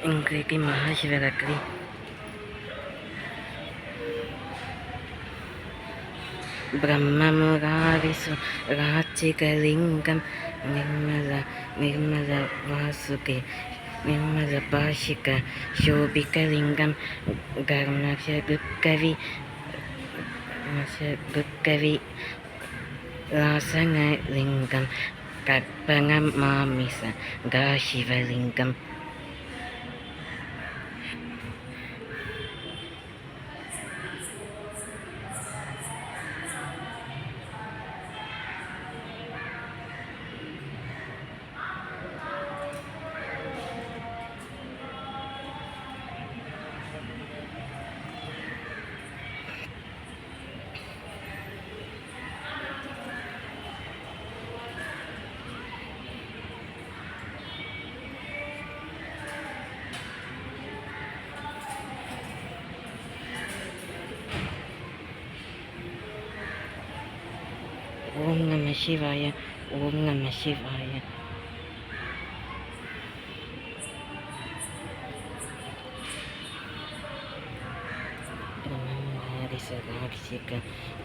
இன்றைக்கு மகாசிவராத்திரி. பிரம்மமுராரிசு ராச்சிகலிங்கம் நிர்மல வாசுகி நிர்மல பாஷிக சோபிகலிங்கம் கர்மசகுக்கவி ராசனலிங்கம் கற்பகமாமிச காசிவலிங்கம். ஓம் நம சிவாய. ஓம் நம சிவாய.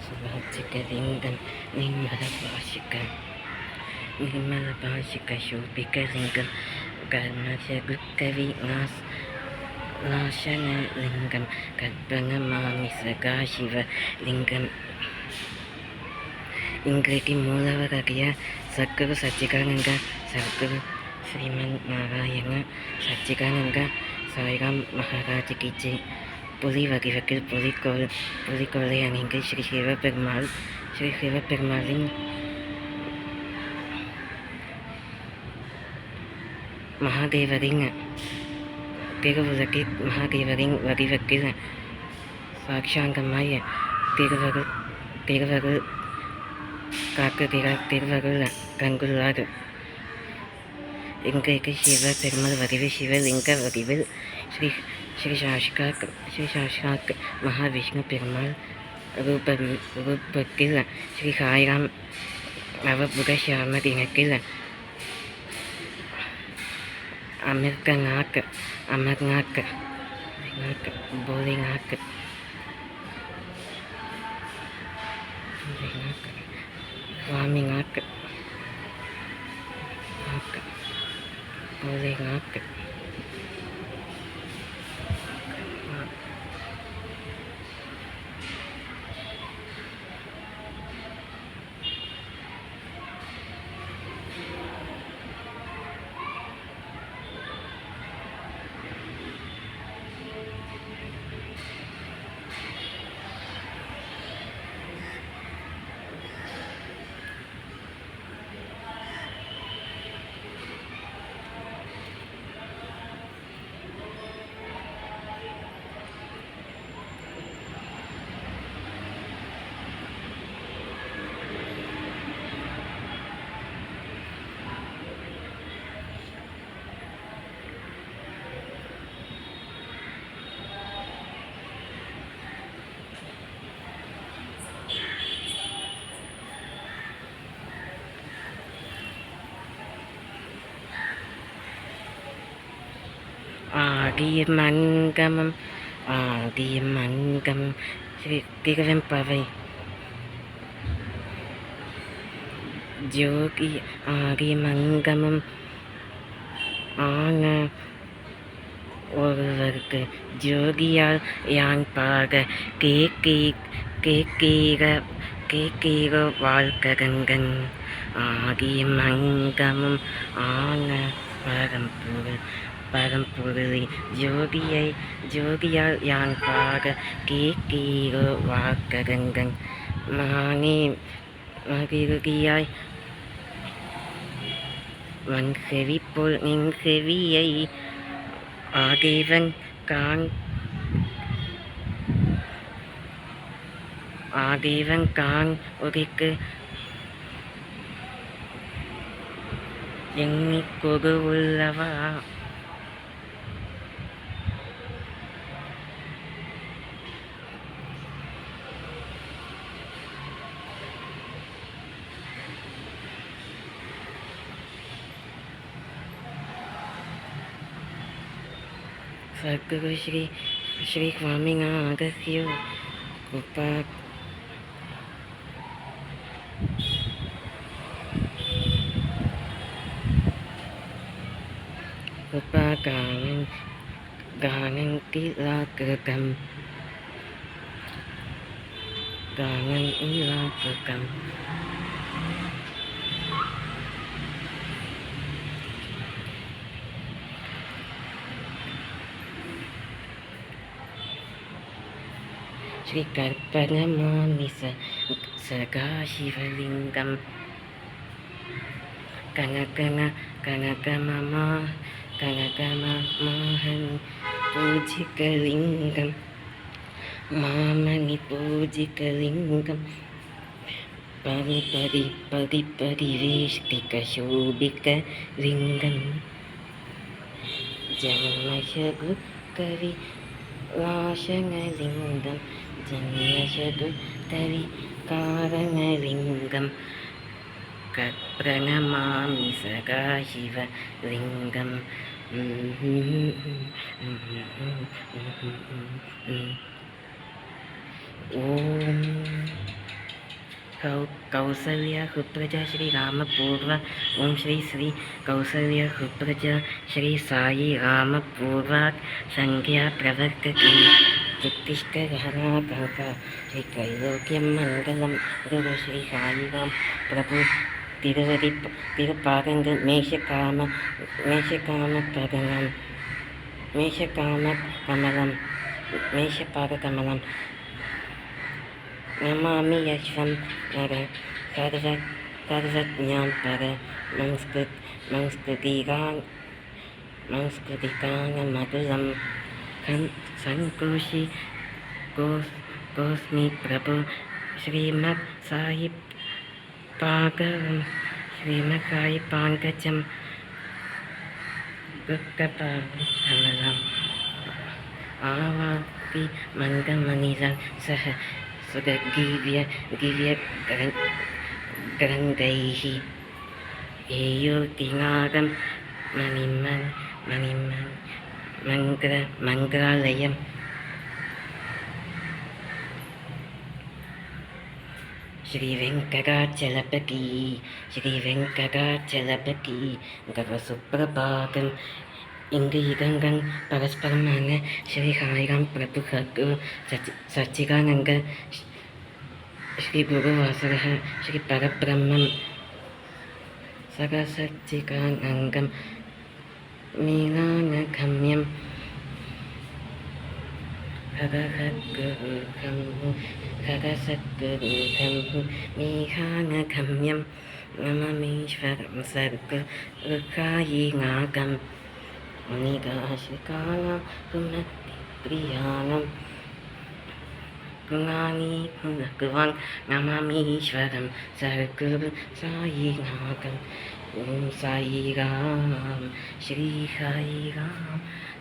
சுராட்சிகலிங்கம் நிர்மல பாஷிக சோபிகலிங்கம் கர்மசகுக்கவி நாசனலிங்கம் கற்பகமாமிச காசிவலிங்கம். இன்றைக்கு மூலவராகிய சத்குரு சச்சிதானந்த சத்குரு ஸ்ரீமன் நாராயண சச்சிதானந்த சாய்ராம் மகாராஜ் கி ஜெய். புலி வடிவத்தில் புலிக்கோளை அணிந்து ஸ்ரீ சிவபெருமாளின் மகாதேவரின் திருவுலகில் மகாதேவரின் வடிவத்தில் சாட்சாங்கமாய் திருவருள் காக்குகிறார். திருவருள் கங்குள்ளார். இன்றைக்கு சிவபெருமாள் வடிவில் சிவலிங்க வடிவில் ஸ்ரீ சாட்சாத் மகாவிஷ்ணு பெருமாள் ரூபத்தில் ஸ்ரீ சாய்ராம் நவபுர சாம தினத்தில் அமர்நாத் போலிநாத் சுவாமிநாத் போலிநாத் ஆதிமங்கமம் ஸ்ரீ திருவெம்பவை ஜோகி ஆதிமங்கமம் ஆன ஒருவருக்கு ஜோகியால் யான் பாக கேக்கீர வாழ்க்கரங்கன். ஆதிமங்கமம் ஆன பரம்பொருளை ஜோதியால் யான் பாக கேக்கீரோ வாக்கரங்கன். மகிழ்கியாய் வன் செவி போல் நின் செவியை ஆதேவன் கான் ஒதுக்கு எண்ணிக் கொடு உள்ளவா. சத்குரு ஸ்ரீ ஸ்ரீ சுவாமிநாதஸ்ய கிருபா கானந்தி லாகிருதம் ஸ்ரீ கற்பகமாமி சகாசிவலிங்கம் கனகமமாஹன் பூஜிகலிங்கம் மாமணி பூஜிகலிங்கம் परिवेष्टिकशोभिकलिङ्गं जन्मशगुकविकारणलिङ्गं प्रणमामि सदाशिवलिङ्गम् कौसल्या सुप्रजा श्री रामपूर्व ओम श्री श्री कौसल्या सुप्रजा श्री साई रामपूर्वात् संध्या प्रवर्तते उत्तिष्ठ गहनाकंका श्री त्रैलोक्यं मंगलम गुरु श्री साई राम प्रभु तिरुपादंगल मेषपादकमलं नमामि यश्वं पर सर्वज्ञां पर मंस्कृतिकाङ्गमधुरं संकोशि कोस्मि प्रभु श्रीमत् साई पाङ्कजं कमलम् आवाति मङ्गमनिरं सह सुगदिव्यग्रन्थैः एयोतिनादं मङ्गलालयम् श्रीवेङ्कटाचलपति गवसुप्रभातं इंद्रियगंगं परस्परमान श्री साईराम प्रभु सद्गुरु सच्चिदानंद श्री गुरुवासरः श्री परब्रह्मं सगसच्चिदानंदं मीलानगम्यं खगसद्गुरुं मीलानगम्यं नममीश्वरं सद्गुरुसाईनाथं मुनिदाशिकानां पुनप्रियानं गुणानि गुणगुवान् नमामीश्वरं सद्गुरु साईनाथम् ॐ साईराम श्री साईराम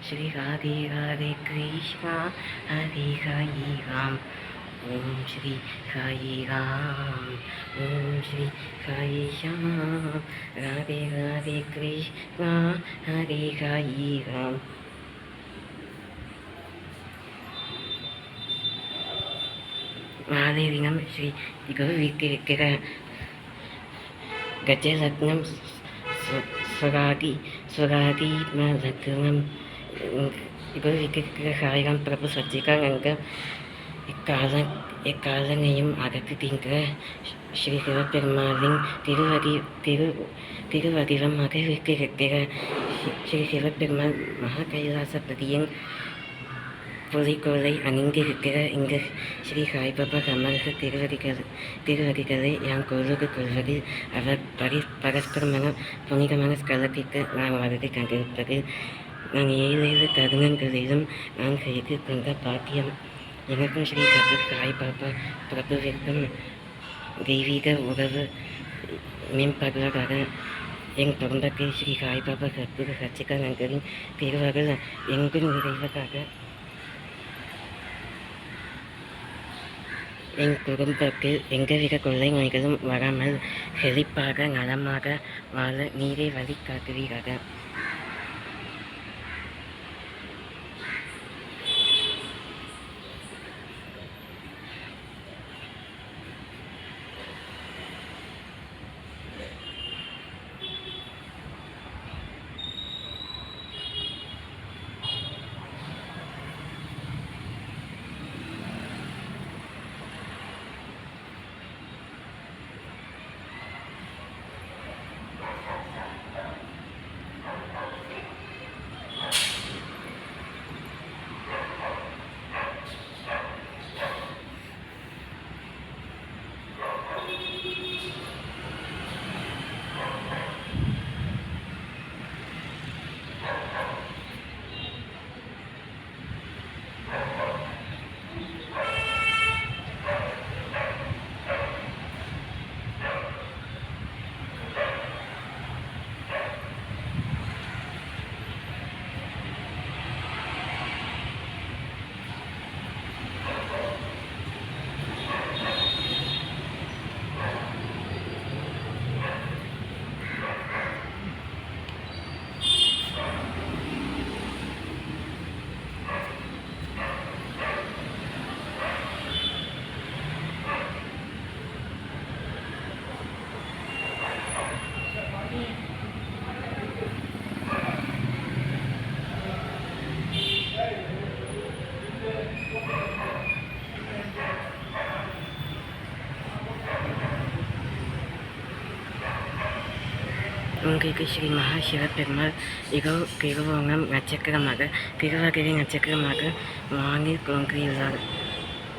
श्री राधे राधे कृष्णा हरे साईराम ॐ श्री साईराम ॐ श्री साईश्याम राधे राधे कृष्णा हरे साईराम महादेविनं श्री गुरुविग्रह गजरत्नं स्वरादिमरत्नं गुरुविग्रह साईराम प्रभु सच्चिदानंद எக்காலனையும் அகற்றுகின்ற ஸ்ரீ சிவபெருமானின் திருவடிவமாக இருக்கிற ஸ்ரீ சிவபெருமான் மகா கைலாசபதியின் புலிக்கோலை அணிந்திருக்கிற இந்த ஸ்ரீ சாய்பாபா கமலக திருவடிகளை யான் கொள்வதில் அவர் பரஸ்பரமான புனிதமான ஸ்தலத்திற்கு நான் வருகை கண்டிருப்பது நான் ஏழு தருணங்களிலும் நான் செய்து கொண்ட பாக்கியம். எனக்கும் ஸ்ரீ சத்குரு சாய்பாபா பிரபுவிற்கும் தெய்வீக உறவு மேம்படுவதாக என் குடும்பத்தில் ஸ்ரீ சாய்பாபா சத்குரு சச்சிதானந்தரின் திருவருள் எங்கும் நிறைவதாக என் குடும்பத்தில் எந்தவித கொள்ளை நோய்களும் வராமல் செழிப்பாக நலமாக வாழ நீரை வழி காட்டுவீராக. உங்களுக்கு ஸ்ரீ மகாசிவபெருமாள் திருவோணம் நட்சத்திரமாக திருவகிரி நட்சத்திரமாக வாங்கி தோன்றியுள்ளார்.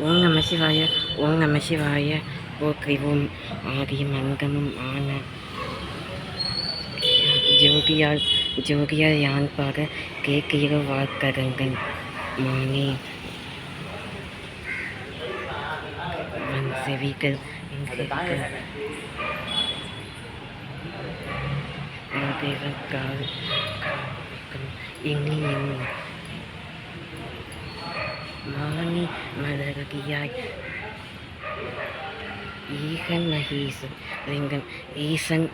ஓம் நம சிவாய, ஓம் நம சிவாய போற்றிவோம். ஆகிய மந்தமும் ஆன ஜோதியால் யான்பாக கேட்கிற வாக்கரங்கள் மானே வன் செவிகள் ஆதிரக்கால் எண்ணி எண்ணி மானி மலரகியாய் ஈசன்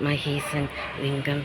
மகேசன் லிங்கம்